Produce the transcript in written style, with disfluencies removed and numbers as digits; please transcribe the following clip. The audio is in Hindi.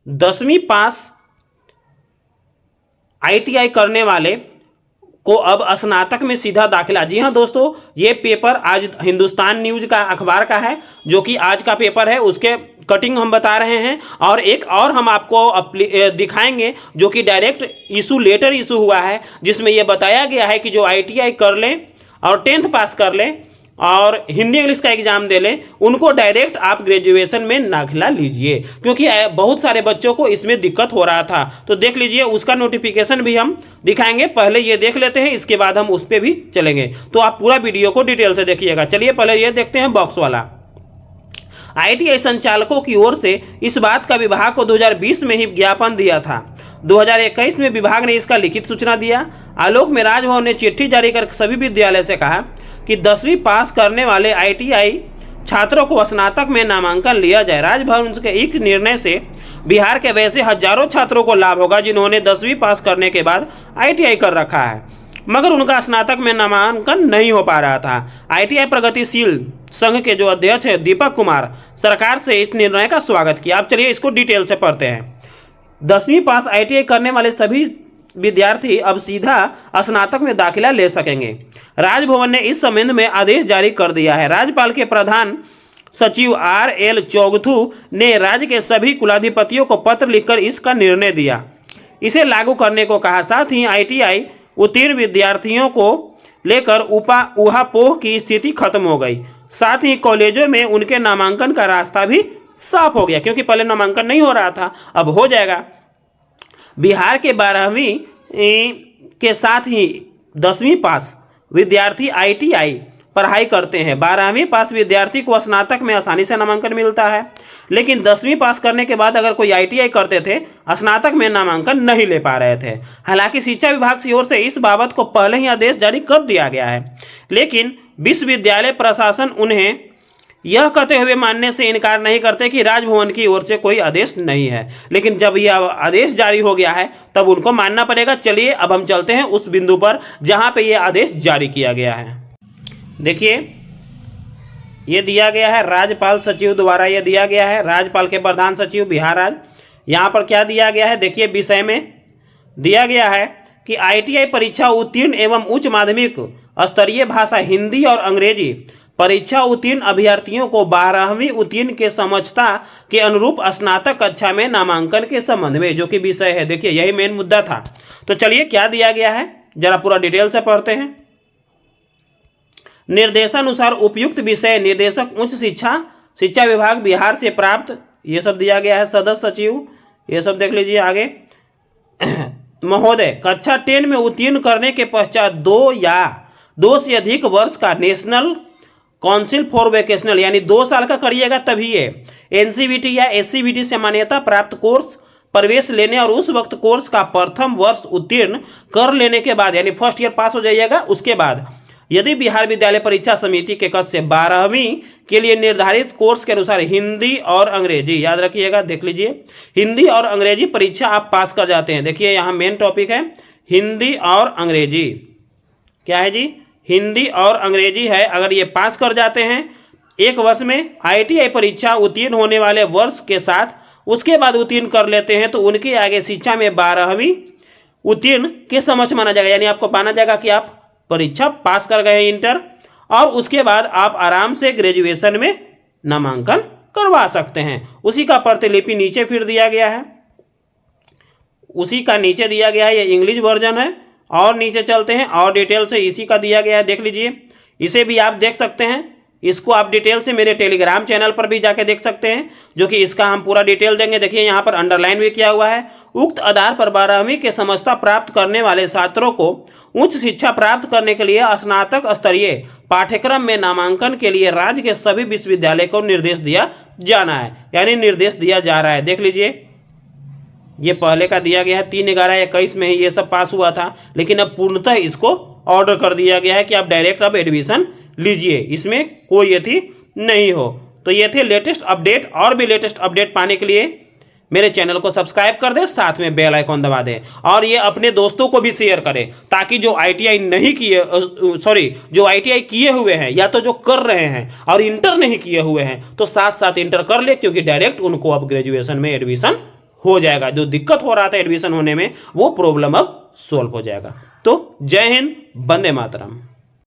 10वीं पास ITI करने वाले को अब स्नातक में सीधा दाखिला। जी हाँ दोस्तों, ये पेपर आज हिंदुस्तान न्यूज का अखबार का है, जो कि आज का पेपर है, उसके कटिंग हम बता रहे हैं। और एक और हम आपको दिखाएंगे जो कि डायरेक्ट इशू लेटर इशू हुआ है, जिसमें यह बताया गया है कि जो ITI कर लें और 10th पास कर लें और हिंदी इंग्लिश का एग्जाम दे लें, उनको डायरेक्ट आप ग्रेजुएशन में दाखिला लीजिए, क्योंकि बहुत सारे बच्चों को इसमें दिक्कत हो रहा था। तो देख लीजिए, उसका नोटिफिकेशन भी हम दिखाएंगे। पहले ये देख लेते हैं, इसके बाद हम उस पर भी चलेंगे। तो आप पूरा वीडियो को डिटेल से देखिएगा। चलिए पहले ये देखते हैं बॉक्स वाला। ITI संचालकों की ओर से इस बात का विभाग को 2020 में ही ज्ञापन दिया था। 2021 में विभाग ने इसका लिखित सूचना दिया। आलोक में राजभवन ने चिट्ठी जारी कर सभी विद्यालय से कहा कि 10वीं पास करने वाले ITI छात्रों को स्नातक में नामांकन लिया जाए। राजभवन के एक निर्णय से बिहार के वैसे हजारों छात्रों को लाभ होगा जिन्होंने 10वीं पास करने के बाद ITI कर रखा है, मगर उनका स्नातक में नामांकन नहीं हो पा रहा था। ITI प्रगतिशील संघ के जो अध्यक्ष है दीपक कुमार, सरकार से इस निर्णय का स्वागत किया। अब चलिए इसको डिटेल से पढ़ते हैं। 10वीं पास ITI करने वाले सभी विद्यार्थी अब सीधा स्नातक में दाखिला ले सकेंगे। राजभवन ने इस संबंध में आदेश जारी कर दिया है। राज्यपाल के प्रधान सचिव RL चौगथू ने राज्य के सभी कुलाधिपतियों को पत्र लिखकर इसका निर्णय दिया, इसे लागू करने को कहा। साथ ही ITI उत्तीर्ण विद्यार्थियों को लेकर ऊहापोह की स्थिति खत्म हो गई। साथ ही कॉलेजों में उनके नामांकन का रास्ता भी साफ हो गया, क्योंकि पहले नामांकन नहीं हो रहा था, अब हो जाएगा। बिहार के 12वीं के साथ ही 10वीं पास विद्यार्थी ITI पढ़ाई करते हैं। 12वीं पास विद्यार्थी को स्नातक में आसानी से नामांकन मिलता है, लेकिन 10वीं पास करने के बाद अगर कोई ITI करते थे, स्नातक में नामांकन नहीं ले पा रहे थे। हालांकि शिक्षा विभाग की ओर से इस बाबत को पहले ही आदेश जारी कर दिया गया है, लेकिन विश्वविद्यालय प्रशासन उन्हें यह कहते हुए मानने से इनकार नहीं करते कि राजभवन की ओर से कोई आदेश नहीं है, लेकिन जब यह आदेश जारी हो गया है तब उनको मानना पड़ेगा। चलिए अब हम चलते हैं उस बिंदु पर जहां पे यह आदेश जारी किया गया है। देखिए, ये दिया गया है राज्यपाल सचिव द्वारा, यह दिया गया है राज्यपाल के प्रधान सचिव बिहार राज्य। यहाँ पर क्या दिया गया है, देखिए विषय में दिया गया है कि ITI परीक्षा उत्तीर्ण एवं उच्च माध्यमिक स्तरीय भाषा हिंदी और अंग्रेजी परीक्षा उत्तीर्ण अभ्यर्थियों को 12वीं उत्तीर्ण के समझता के अनुरूप स्नातक कक्षा में नामांकन के संबंध में, जो कि विषय है, देखिए यही मेन मुद्दा था। तो चलिए क्या दिया गया है जरा पूरा डिटेल से पढ़ते हैं। निर्देशानुसार उपयुक्त विषय निर्देशक उच्च शिक्षा विभाग बिहार से प्राप्त, ये सब दिया गया है। सदस्य सचिव, ये सब देख लीजिए आगे। महोदय, कक्षा 10 में उत्तीर्ण करने के पश्चात 2 या 2 से अधिक वर्ष का नेशनल काउंसिल फॉर वोकेशनल, यानी 2 साल का करिएगा तभी ये NCVT या SCVT से मान्यता प्राप्त कोर्स प्रवेश लेने और उस वक्त कोर्स का प्रथम वर्ष उत्तीर्ण कर लेने के बाद, यानी फर्स्ट ईयर पास हो जाइएगा, उसके बाद यदि बिहार विद्यालय परीक्षा समिति के कक्ष से 12वीं के लिए निर्धारित कोर्स के अनुसार हिंदी और अंग्रेजी, याद रखिएगा, देख लीजिए, हिंदी और अंग्रेजी परीक्षा आप पास कर जाते हैं। देखिए यहाँ मेन टॉपिक है हिंदी और अंग्रेजी, क्या है जी, हिंदी और अंग्रेजी है। अगर ये पास कर जाते हैं 1 वर्ष में ITI परीक्षा उत्तीर्ण होने वाले वर्ष के साथ, उसके बाद उत्तीर्ण कर लेते हैं, तो उनके आगे शिक्षा में 12वीं उत्तीर्ण के समक्ष माना जाएगा, यानी आपको माना जाएगा कि आप परीक्षा पास कर गए इंटर, और उसके बाद आप आराम से ग्रेजुएशन में नामांकन करवा सकते हैं। उसी का प्रतिलिपि नीचे फिर दिया गया है, उसी का नीचे दिया गया है, ये इंग्लिश वर्जन है। और नीचे चलते हैं और डिटेल से इसी का दिया गया है, देख लीजिए, इसे भी आप देख सकते हैं। इसको आप डिटेल से मेरे टेलीग्राम चैनल पर भी जाके देख सकते हैं, जो कि इसका हम पूरा डिटेल देंगे। देखिए यहाँ पर अंडरलाइन भी किया हुआ है। उक्त आधार पर 12वीं के समझता प्राप्त करने वाले छात्रों को उच्च शिक्षा प्राप्त करने के लिए स्नातक स्तरीय पाठ्यक्रम में नामांकन के लिए राज्य के सभी विश्वविद्यालय को निर्देश दिया जाना है, यानी निर्देश दिया जा रहा है। देख लीजिए, ये पहले का दिया गया है 3/11/21 में ही ये सब पास हुआ था, लेकिन अब पूर्णतः इसको ऑर्डर कर दिया गया है कि आप डायरेक्ट अब एडमिशन लीजिए, इसमें कोई यथी नहीं हो। तो ये थे लेटेस्ट अपडेट। और भी लेटेस्ट अपडेट पाने के लिए मेरे चैनल को सब्सक्राइब कर दें, साथ में बेल आइकॉन दबा दें, और ये अपने दोस्तों को भी शेयर करें, ताकि जो ITI नहीं किए, जो ITI किए हुए हैं या तो जो कर रहे हैं और इंटर नहीं किए हुए हैं, तो साथ साथ इंटर कर ले, क्योंकि डायरेक्ट उनको अब ग्रेजुएशन में एडमिशन हो जाएगा। जो दिक्कत हो रहा था एडमिशन होने में वो प्रॉब्लम अब सॉल्व हो जाएगा। तो जय हिंद, वंदे मातरम।